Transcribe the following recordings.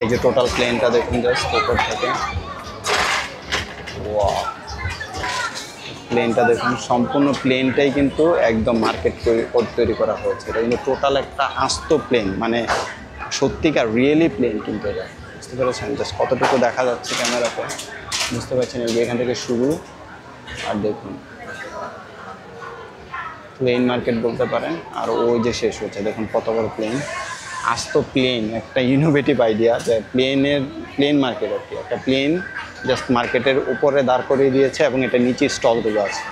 এই যে টোটাল প্লেনটা দেখুন জাস্ট উপর থেকে, ওয়াও প্লেনটা দেখুন, সম্পূর্ণ প্লেনটাই কিন্তু একদম মার্কেট তৈরি করা হয়েছে। এটা কিন্তু টোটাল একটা আস্ত প্লেন, মানে সত্যিকার রিয়েলি প্লেন কিন্তু এটা, বুঝতে পেরেছেন? জাস্ট কতটুকু দেখা যাচ্ছে ক্যামেরাতে বুঝতে পারছেন, এই যে এখান থেকে শুরু, আর দেখুন প্লেন মার্কেট বলতে পারেন, আর ওই যে শেষ হচ্ছে দেখুন কত বড় প্লেন, আস্ত প্লেন। একটা ইনোভেটিভ আইডিয়া যে প্লেন মার্কেট আর কি, একটা প্লেন জাস্ট মার্কেটের উপরে দাঁড় করিয়ে দিয়েছে এবং এটা নিচে স্টলগুলো আছে,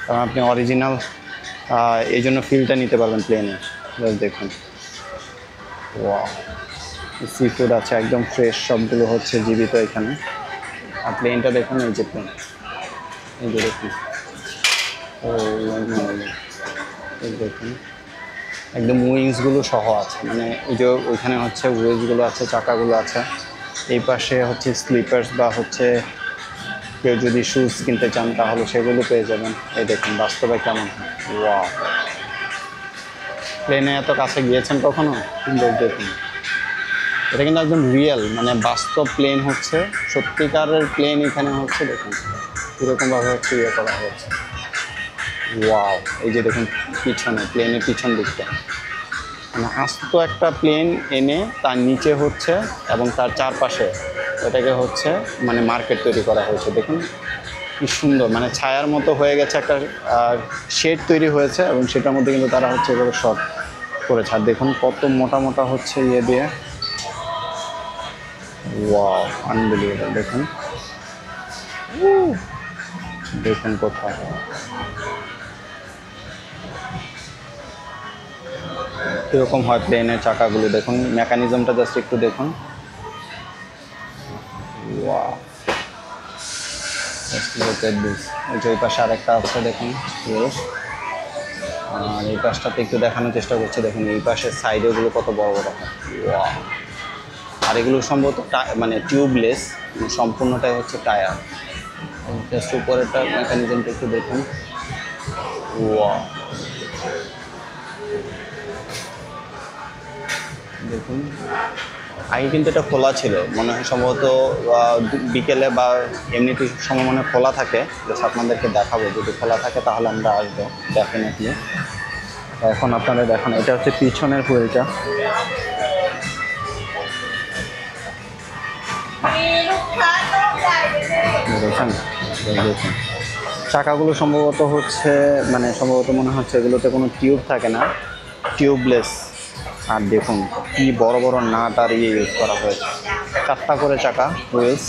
কারণ আপনি অরিজিনাল এই জন্য ফিলটা নিতে পারবেন প্লেনে। জাস্ট দেখুন, ওয়াও সি ফুড আছে একদম ফ্রেশ, সবগুলো হচ্ছে জীবিত এখানে। আর প্লেনটা দেখুন, এই যে প্লেন, এই যে দেখুন, ও দেখুন একদম উইংসগুলো সহ আছে, মানে ওই যে ওইখানে হচ্ছে উইংসগুলো আছে, চাকাগুলো আছে। এই পাশে হচ্ছে স্লিপার্স বা হচ্ছে কেউ যদি শুজ কিনতে চান তাহলে সেগুলো পেয়ে যাবেন। এই দেখুন বাস্তবে কেমন হয়, ওয়াও। প্লেনে এত কাছে গিয়েছেন কখনো? দেখুন এটা কিন্তু একদম রিয়েল, মানে বাস্তব প্লেন হচ্ছে, সত্যিকারের প্লেন এখানে হচ্ছে। দেখুন কীরকমভাবে হচ্ছে ইয়ে করা হয়েছে, ওয়াও। এই যে দেখুন পিছনে, প্লেনের পিছন দিকটা, মানে আস্ত একটা প্লেন এনে তার নিচে হচ্ছে এবং তার চারপাশে এটাকে হচ্ছে মানে মার্কেট তৈরি করা হয়েছে। দেখুন কি সুন্দর, মানে ছায়ার মতো হয়ে গেছে, একটা শেড তৈরি হয়েছে এবং সেটার মধ্যে কিন্তু তারা হচ্ছে এভাবে শর্ট করেছে। আর দেখুন কত মোটা মোটা হচ্ছে ইয়ে দিয়ে, ওয়াও আনবিলিভেবল। দেখুন দেখুন কোথায় কীরকম হয় প্লেনের চাকাগুলো, দেখুন মেকানিজমটা জাস্ট একটু দেখুন, ওয়াও। ওই পাশে আরেকটা আছে দেখুন, আর এই পাশটাতে একটু দেখানোর চেষ্টা করছে, দেখুন এই পাশের সাইডেগুলো কত বড় বড় হয়, ওয়াও। আর এগুলো সম্ভবত মানে টিউবলেস, সম্পূর্ণটাই হচ্ছে টায়ার। জাস্ট উপরেরটা মেকানিজমটা একটু দেখুন, ওয়াও দেখুন। আগে কিন্তু এটা খোলা ছিল, মনে হয় সম্ভবত বিকেলে বা এমনিতে সময় মনে খোলা থাকে, জাস্ট আপনাদেরকে দেখাবো, যদি খোলা থাকে তাহলে আমরা আসবো ডেফিনেটলি। এখন আপনাদের দেখান, এটা হচ্ছে পিছনের হুইলটা, দেখেন দেখুন। চাকাগুলো সম্ভবত হচ্ছে, মানে সম্ভবত মনে হচ্ছে এগুলোতে কোনো টিউব থাকে না, টিউবলেস। আর দেখুন কি বড় বড় নাট আর ইয়ে ইউজ করা হয়েছে, 4টা করে চাকা হুইলস।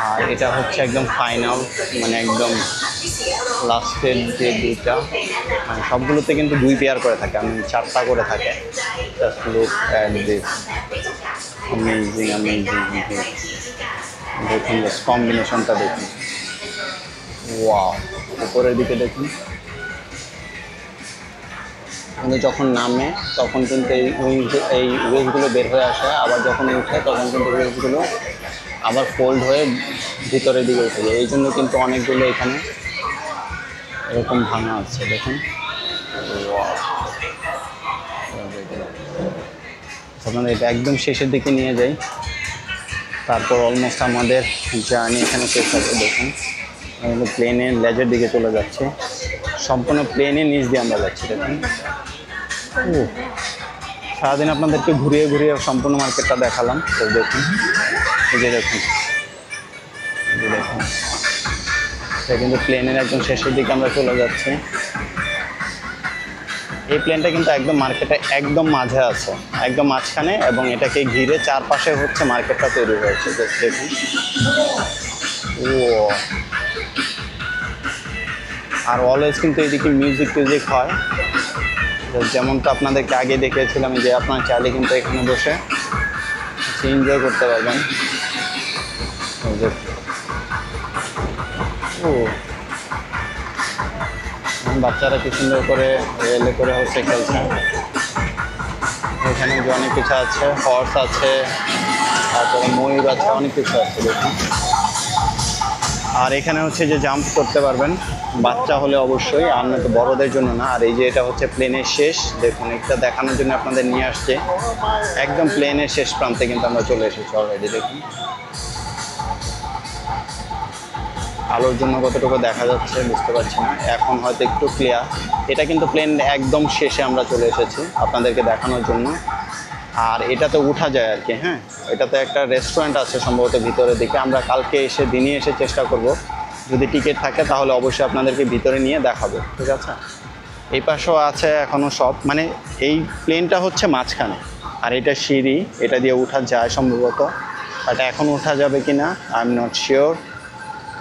আর এটা হচ্ছে একদম ফাইনাল, মানে একদম লাস্টের যে দুইটা, মানে সবগুলোতে কিন্তু 2 পেয়ার করে থাকে, আমি 4টা করে থাকে। Just look at this, amazing amazing. দেখুন জাস্ট কম্বিনেশনটা দেখুন, ওয়াও। উপরের দিকে দেখুন, কিন্তু যখন নামে তখন কিন্তু এই ওয়েজগুলো বের হয়ে আসে, আবার যখন উঠে তখন কিন্তু ওয়েজগুলো আবার ফোল্ড হয়ে ভিতরের দিকে উঠে যায়। এই জন্য কিন্তু অনেকগুলো এখানে এরকম ভাঙা আছে, দেখুন। আপনাদের এটা একদম শেষের দিকে নিয়ে যাই, তারপর অলমোস্ট আমাদের জার্নি এখানে শেষ হবে। দেখুন আমরা প্লেনের লেজের দিকে চলে যাচ্ছে, সম্পূর্ণ প্লেনের নিচ দিয়ে আমরা যাচ্ছি। দেখুন সারাদিন আপনাদেরকে ঘুরিয়ে ঘুরিয়ে সম্পূর্ণ মার্কেটটা দেখালাম। তো দেখুন এই যে দেখুন, দেখুন এটা কিন্তু প্লেনের একদম শেষের দিকে আমরা চলে যাচ্ছি। এই প্লেনটা কিন্তু একদম মার্কেটে একদম মাঝে আছে, একদম মাঝখানে, এবং এটাকে ঘিরে চারপাশে হচ্ছে মার্কেটটা তৈরি হয়েছে। দেখুন ও, আর অলওয়েজ কিন্তু এদিকে মিউজিক টিউজিক হয়, যেমনটা আপনাদেরকে আগে দেখিয়েছিলাম, যে আপনার চাইলে কিন্তু এখানে বসে এনজয় করতে পারবেন। ও বাচ্চারা কি সুন্দর করে রেলে করে হচ্ছে খেলছে। এখানে যে অনেক কিছু আছে, হর্স আছে, তারপরে ময়ূর আছে, অনেক কিছু আছে। দেখুন আর এখানে হচ্ছে যে জাম্প করতে পারবেন, বাচ্চা হলে অবশ্যই, আর না তো বড়দের জন্য না। আর এই যে এটা হচ্ছে প্লেনের শেষ, দেখুন এটা দেখানোর জন্য আপনাদের নিয়ে আসছে, একদম প্লেনের শেষ প্রান্তে কিন্তু আমরা চলে এসেছি অলরেডি। দেখুন আলোর জন্য কতটুকু দেখা যাচ্ছে বুঝতে পারছি না, এখন হয়তো একটু ক্লিয়ার। এটা কিন্তু প্লেন একদম শেষে আমরা চলে এসেছি আপনাদেরকে দেখানোর জন্য। আর এটাতে উঠা যায় আর কি। হ্যাঁ, এটাতে একটা রেস্টুরেন্ট আছে সম্ভবত ভিতরের দিকে। আমরা কালকে এসে দিনই এসে চেষ্টা করব, যদি টিকিট থাকে তাহলে অবশ্যই আপনাদেরকে ভিতরে নিয়ে দেখাবো, ঠিক আছে। এই পাশেও আছে এখনও সব, মানে এই প্লেনটা হচ্ছে মাঝখানে, আর এটা সিঁড়ি, এটা দিয়ে উঠা যায় সম্ভবত, বাট এখন উঠা যাবে কি না আই এম নট শিওর,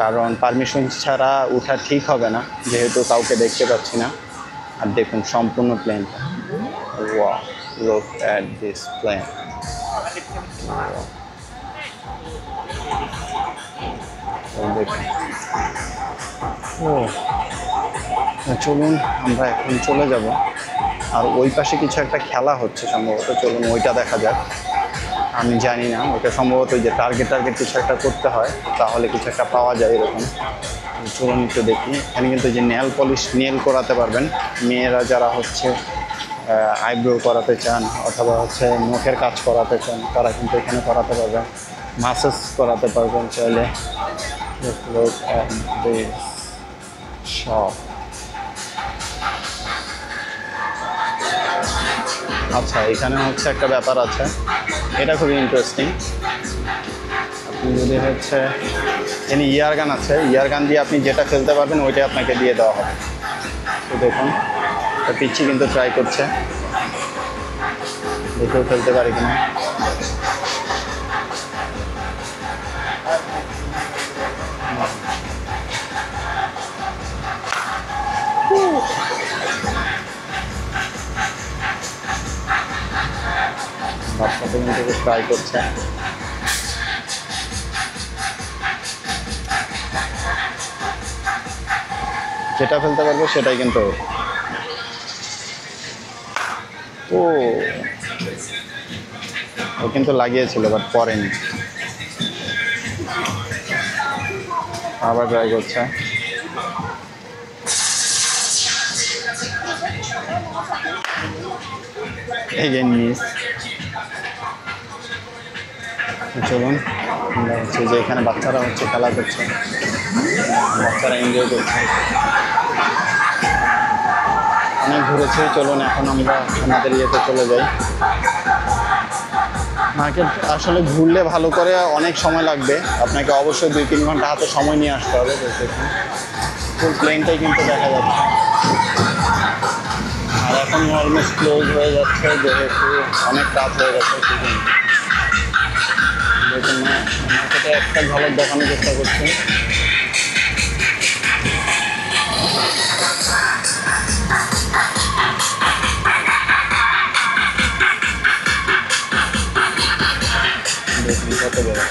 কারণ পারমিশন ছাড়া উঠা ঠিক হবে না, যেহেতু কাউকে দেখতে পাচ্ছি না। আর দেখুন সম্পূর্ণ প্লেনটা, wow, look at this plane. চলুন আমরা এখন চলে যাব, আর ওই পাশে কিছু একটা খেলা হচ্ছে সম্ভবত, চলুন ওইটা দেখা যাক। আমি জানি না, ওটা সম্ভবত যে টার্গেট কিছু একটা করতে হয়, তাহলে কিছু একটা পাওয়া যায় এরকম। চলুন একটু দেখি। এখানে কিন্তু যে নেল পলিশ, নেল করাতে পারবেন মেয়েরা যারা হচ্ছে আইব্রো করাতে চান অথবা হচ্ছে নখের কাজ করাতে চান, তারা কিন্তু এখানে করাতে পারবেন, মাসাজ করাতে পারবেন চাইলে। শপ, আচ্ছা এখানে হচ্ছে একটা ব্যাপার আছে, এটা খুবই ইন্টারেস্টিং। আপনি যদি হচ্ছে এখানে ইয়ার গান আছে, ইয়ার গান দিয়ে আপনি যেটা ফেলতে পারবেন ওইটাই আপনাকে দিয়ে দেওয়া হবে। তো দেখুন পিচ্ছি কিন্তু ট্রাই করছে, দেখেও ফেলতে পারে কিনা। বাচ্চাটা কিন্তু ট্রাই করছে। যেটা ফেলতে পারবো সেটাই কিন্তু। ও কিন্তু লাগিয়েছিল বাট পরেনি, আবার ট্রাই করছে। Again miss. চলুন আমরা হচ্ছে যে এখানে বাচ্চারা হচ্ছে খেলা করছে, বাচ্চারা এনজয় করছে, অনেক ঘুরেছে। চলুন এখন আমরা আমাদের ইয়েতে চলে যাই। মার্কেট আসলে ঘুরলে ভালো করে অনেক সময় লাগবে, আপনাকে অবশ্যই 2-3 ঘন্টা হাতে সময় নিয়ে আসতে হবে। ফুল প্লেনটাই কিন্তু দেখা যাচ্ছে, আর এখন অলমোস্ট ক্লোজ হয়ে যাচ্ছে যেহেতু অনেক রাত হয়ে গেছে। দেখুন মার্কেটে একটা ঝলক দেখানোর চেষ্টা করছি। দেখুন কত বড়,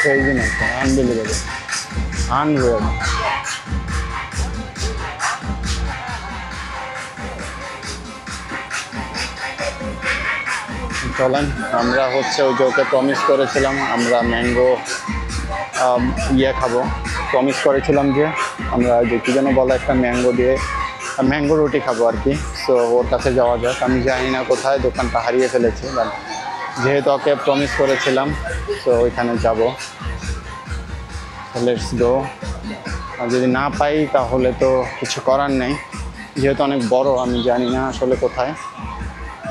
crazy না, unbelievable, unreal। চলেন আমরা হচ্ছে ওই যে ওকে প্রমিস করেছিলাম আমরা ম্যাঙ্গো ইয়ে খাবো, প্রমিস করেছিলাম যে আমরা যে কী যেন বলা একটা ম্যাঙ্গো দিয়ে ম্যাঙ্গো রুটি খাবো আর কি। সো ওর কাছে যাওয়া যাক, আমি জানি না কোথায়, দোকানটা হারিয়ে ফেলেছি, বাট যেহেতু ওকে প্রমিস করেছিলাম তো ওইখানে যাব। Let's go. আর যদি না পাই তাহলে তো কিছু করার নেই, যেহেতু অনেক বড়, আমি জানি না আসলে কোথায়,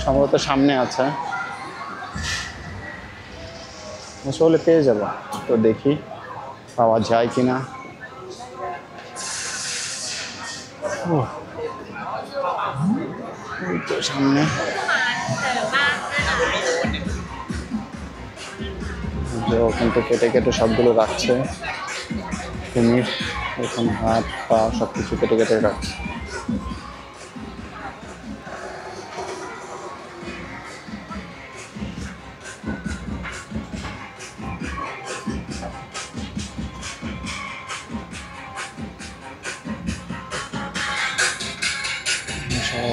সম্ভবত সামনে আছে, আসলে পেয়ে যাব। তো দেখি পাওয়া যায় কি না। তো সামনে ও কিন্তু কেটে কেটে সবগুলো রাখছে, কুমির এখন হাত পা সব কিছু কেটে কেটে রাখছে।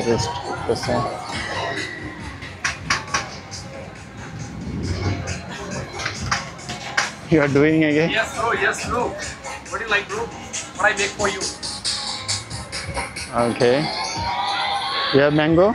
রেস্ট করতেছে। You are doing again? Yes, bro. Yes, bro. What do you like, bro? What I make for you? Okay. You have mango?